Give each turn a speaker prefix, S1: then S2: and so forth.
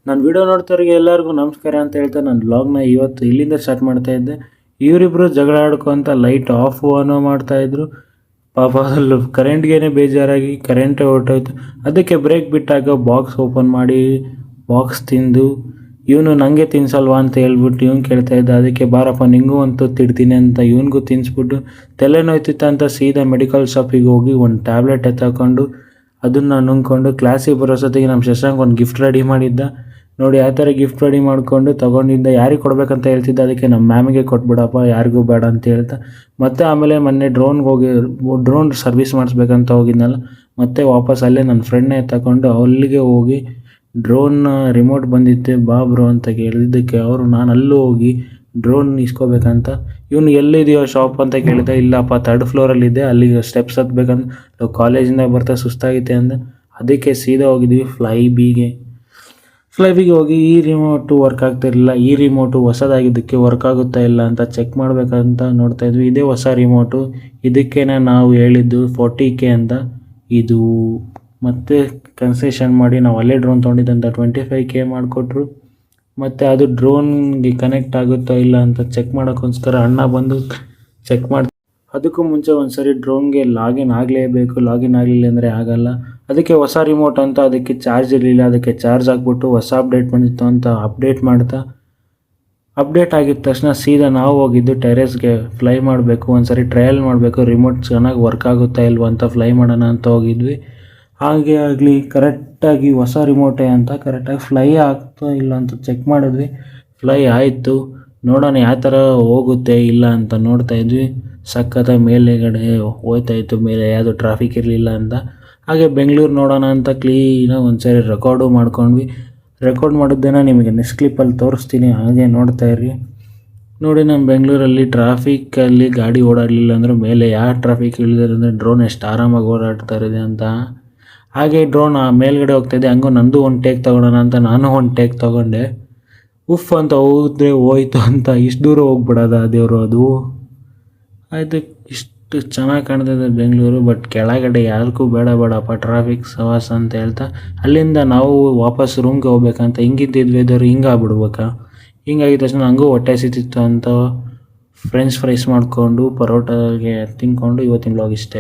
S1: ನಾನು ವಿಡಿಯೋ ನೋಡ್ತಾರಿಗೆ ಎಲ್ಲರಿಗೂ ನಮಸ್ಕಾರ ಅಂತ ಹೇಳ್ತಾ ನಾನು ಬ್ಲಾಗ್ನ ಇವತ್ತು ಇಲ್ಲಿಂದ ಸ್ಟಾರ್ಟ್ ಮಾಡ್ತಾ ಇದ್ದೆ. ಇವರಿಬ್ಬರು ಜಗಳ ಆಡ್ಕೊಂತ ಲೈಟ್ ಆಫ್ ಆನೋ ಮಾಡ್ತಾಯಿದ್ರು. ಪಾಪ ಅಲ್ಲಿ ಕರೆಂಟ್ಗೇನೆ ಬೇಜಾರಾಗಿ ಕರೆಂಟೇ ಹೊರಟೋಯ್ತು. ಅದಕ್ಕೆ ಬ್ರೇಕ್ ಬಿಟ್ಟಾಗ ಬಾಕ್ಸ್ ಓಪನ್ ಮಾಡಿ ಬಾಕ್ಸ್ ತಿಂದು ಇವನು ನನಗೆ ತಿನ್ಸಲ್ವಾ ಅಂತ ಹೇಳ್ಬಿಟ್ಟು ಇವ್ನು ಕೇಳ್ತಾ ಇದ್ದ. ಅದಕ್ಕೆ ಬಾರಪ್ಪ ನಿಂಗೂ ಅಂತೂ ತಿಡ್ತೀನಿ ಅಂತ ಇವನಿಗೂ ತಿನ್ನಿಸ್ಬಿಟ್ಟು ತಲೆನೋಯ್ತಿತ್ತು ಅಂತ ಸೀದಾ ಮೆಡಿಕಲ್ ಶಾಪಿಗೆ ಹೋಗಿ ಒಂದು ಟ್ಯಾಬ್ಲೆಟ್ ಎತ್ತಾಕೊಂಡು ಅದನ್ನು ನುಂಗ್ಕೊಂಡು ಕ್ಲಾಸಿಗೆ ಬರೋಸೊತ್ತಿಗೆ ನಮ್ಮ ಶಶಾಂಕ್ ಒಂದು ಗಿಫ್ಟ್ ರೆಡಿ ಮಾಡಿದ್ದ. ನೋಡಿ ಆ ಥರ ಗಿಫ್ಟ್ ರೆಡಿ ಮಾಡಿಕೊಂಡು ತೊಗೊಂಡಿದ್ದ. ಯಾರಿಗೆ ಕೊಡಬೇಕಂತ ಹೇಳ್ತಿದ್ದ. ಅದಕ್ಕೆ ನಮ್ಮ ಮ್ಯಾಮಿಗೆ ಕೊಟ್ಬಿಡಪ್ಪ, ಯಾರಿಗೂ ಬೇಡ ಅಂತ ಹೇಳ್ತಾ ಮತ್ತೆ ಆಮೇಲೆ ಮೊನ್ನೆ ಡ್ರೋನ್ ಸರ್ವಿಸ್ ಮಾಡಿಸ್ಬೇಕಂತ ಹೋಗಿದ್ನಲ್ಲ, ಮತ್ತೆ ವಾಪಸ್ ಅಲ್ಲೇ ನನ್ನ ಫ್ರೆಂಡ್ನೇ ತಗೊಂಡು ಅಲ್ಲಿಗೆ ಹೋಗಿ ಡ್ರೋನ್ ರಿಮೋಟ್ ಬಂದಿತ್ತೆ ಬಾ ಬ್ರೋ ಅಂತ ಕೇಳಿದ್ದಕ್ಕೆ ನಾನು ಅಲ್ಲೂ ಹೋಗಿ ಡ್ರೋನ್ ಇಸ್ಕೋಬೇಕಂತ ಇವನು ಎಲ್ಲಿದೆಯೋ ಶಾಪ್ ಅಂತ ಕೇಳಿದೆ. ಇಲ್ಲಪ್ಪ 3rd ಫ್ಲೋರಲ್ಲಿದೆ, ಅಲ್ಲಿಗೆ ಸ್ಟೆಪ್ಸ್ ಹತ್ಬೇಕಂತ ಕಾಲೇಜಿಂದ ಬರ್ತಾ ಸುಸ್ತಾಗಿತ್ತೆ ಅಂದ. ಅದಕ್ಕೆ ಸೀದಾ ಹೋಗಿದ್ವಿ ಫ್ಲೈ ಬಿಗೆ ಹೋಗಿ ಈ ರಿಮೋಟು ವರ್ಕ್ ಆಗ್ತಿರಲಿಲ್ಲ. ಈ ರಿಮೋಟು ಹೊಸದಾಗಿದ್ದಕ್ಕೆ ವರ್ಕ್ ಆಗುತ್ತಾ ಇಲ್ಲ ಅಂತ ಚೆಕ್ ಮಾಡಬೇಕಂತ ನೋಡ್ತಾಯಿದ್ವಿ. ಇದೇ ಹೊಸ ರಿಮೋಟು, ಇದಕ್ಕೇನೆ ನಾವು ಹೇಳಿದ್ದು 40K ಅಂತ. ಇದು ಮತ್ತೆ ಕನ್ಸೆಷನ್ ಮಾಡಿ ನಾವು ಅಲ್ಲೇ ಡ್ರೋನ್ ತೊಗೊಂಡಿದ್ದಂತ 25K ಮಾಡಿಕೊಟ್ರು. ಮತ್ತು ಅದು ಡ್ರೋನ್ಗೆ ಕನೆಕ್ಟ್ ಆಗುತ್ತೋ ಇಲ್ಲ ಅಂತ ಚೆಕ್ ಮಾಡೋಕ್ಕೋಸ್ಕರ ಅಣ್ಣ ಬಂದು ಚೆಕ್ ಮಾಡಿ, ಅದಕ್ಕೂ ಮುಂಚೆ ಒಂದು ಸರಿ ಡ್ರೋನ್ಗೆ ಲಾಗಿನ್ ಆಗಲೇಬೇಕು. ಲಾಗಿನ್ ಆಗಲಿಲ್ಲ ಅಂದರೆ ಆಗಲ್ಲ. ಅದಕ್ಕೆ ಹೊಸ ರಿಮೋಟ್ ಅಂತ ಅದಕ್ಕೆ ಚಾರ್ಜ್ ಇರಲಿಲ್ಲ. ಅದಕ್ಕೆ ಚಾರ್ಜ್ ಹಾಕ್ಬಿಟ್ಟು ಹೊಸ ಅಪ್ಡೇಟ್ ಬಂದಿತ್ತು ಅಂತ ಅಪ್ಡೇಟ್ ಆಗಿದ ತಕ್ಷಣ ಸೀದಾ ನಾವು ಹೋಗಿದ್ದು ಟೆರೇಸ್ಗೆ ಫ್ಲೈ ಮಾಡಬೇಕು, ಒಂದು ಸರಿ ಟ್ರಯಲ್ ಮಾಡಬೇಕು, ರಿಮೋಟ್ ಚೆನ್ನಾಗಿ ವರ್ಕ್ ಆಗುತ್ತಾ ಇಲ್ವ ಅಂತ ಫ್ಲೈ ಮಾಡೋಣ ಅಂತ ಹೋಗಿದ್ವಿ. ಹಾಗೆ ಆಗಲಿ ಕರೆಕ್ಟಾಗಿ ಹೊಸ ರಿಮೋಟೇ ಅಂತ ಕರೆಕ್ಟಾಗಿ ಫ್ಲೈ ಆಗ್ತಾ ಇಲ್ಲ ಅಂತ ಚೆಕ್ ಮಾಡಿದ್ವಿ. ಫ್ಲೈ ಆಯಿತು. ನೋಡೋಣ ಯಾವ ಥರ ಹೋಗುತ್ತೆ ಇಲ್ಲ ಅಂತ ನೋಡ್ತಾಯಿದ್ವಿ. ಸಖತ್ತ ಮೇಲೆಗಡೆ ಹೋಯ್ತಾಯಿತ್ತು, ಮೇಲೆ ಯಾವುದೋ ಟ್ರಾಫಿಕ್ ಇರಲಿಲ್ಲ ಅಂತ. ಹಾಗೆ ಬೆಂಗಳೂರು ನೋಡೋಣ ಅಂತ ಕ್ಲೀನಾಗಿ ಒಂದು ಸರಿ ರೆಕಾರ್ಡು ಮಾಡ್ಕೊಂಡ್ವಿ. ರೆಕಾರ್ಡ್ ಮಾಡಿದ್ದೇನೆ ನಿಮಗೆ ನೆಕ್ಸ್ಟ್ ಕ್ಲಿಪ್ಪಲ್ಲಿ ತೋರಿಸ್ತೀನಿ, ಹಾಗೆ ನೋಡ್ತಾಯಿರಿ. ನೋಡಿ ನಮ್ಮ ಬೆಂಗಳೂರಲ್ಲಿ ಟ್ರಾಫಿಕ್ಕಲ್ಲಿ ಗಾಡಿ ಓಡಾಡಲಿಲ್ಲ ಅಂದರೆ ಮೇಲೆ ಯಾವ ಟ್ರಾಫಿಕ್ ಇಳಿದ್ರೆ ಅಂದರೆ ಡ್ರೋನ್ ಎಷ್ಟು ಆರಾಮಾಗಿ ಓಡಾಡ್ತಾ ಇದೆ ಅಂತ. ಹಾಗೆ ಡ್ರೋನ್ ಮೇಲ್ಗಡೆ ಹೋಗ್ತಾಯಿದ್ದೆ. ಹಂಗೂ ನಂದು ಒಂದು ಟೇಕ್ ತೊಗೊಳೋಣ ಅಂತ ನಾನು ಒಂದು ಟೇಕ್ ತೊಗೊಂಡೆ. ಉಫ್ ಅಂತ ಹೋದ್ರೆ ಹೋಯ್ತು ಅಂತ ಇಷ್ಟು ದೂರ ಹೋಗ್ಬಿಡೋದ ದೇವರು. ಅದು ಆಯಿತು, ಇಷ್ಟು ಚೆನ್ನಾಗಿ ಕಾಣ್ತಿದೆ ಬೆಂಗಳೂರು. ಬಟ್ ಕೆಳಗಡೆ ಯಾರಿಗೂ ಬೇಡಪ್ಪ ಟ್ರಾಫಿಕ್ ಸವಾಸ ಅಂತ ಹೇಳ್ತಾ ಅಲ್ಲಿಂದ ನಾವು ವಾಪಸ್ ರೂಮ್ಗೆ ಹೋಗ್ಬೇಕಂತ ಹಿಂಗಿದ್ದಿದ್ದು ವೆದರ್ ಹಿಂಗಾಗ್ಬಿಡ್ಬೇಕಾ. ಹಿಂಗಾಗಿದ್ದ ತಕ್ಷಣ ನನಗೂ ಹೊಟ್ಟೆ ಸಿಕ್ತಿತ್ತು ಅಂತ ಫ್ರೆಂಚ್ ಫ್ರೈಸ್ ಮಾಡಿಕೊಂಡು ಪರೋಟಾಗೆ ತಿನ್ಕೊಂಡು ಇವತ್ತಿನ ವ್ಲಾಗ್ ಇಷ್ಟ.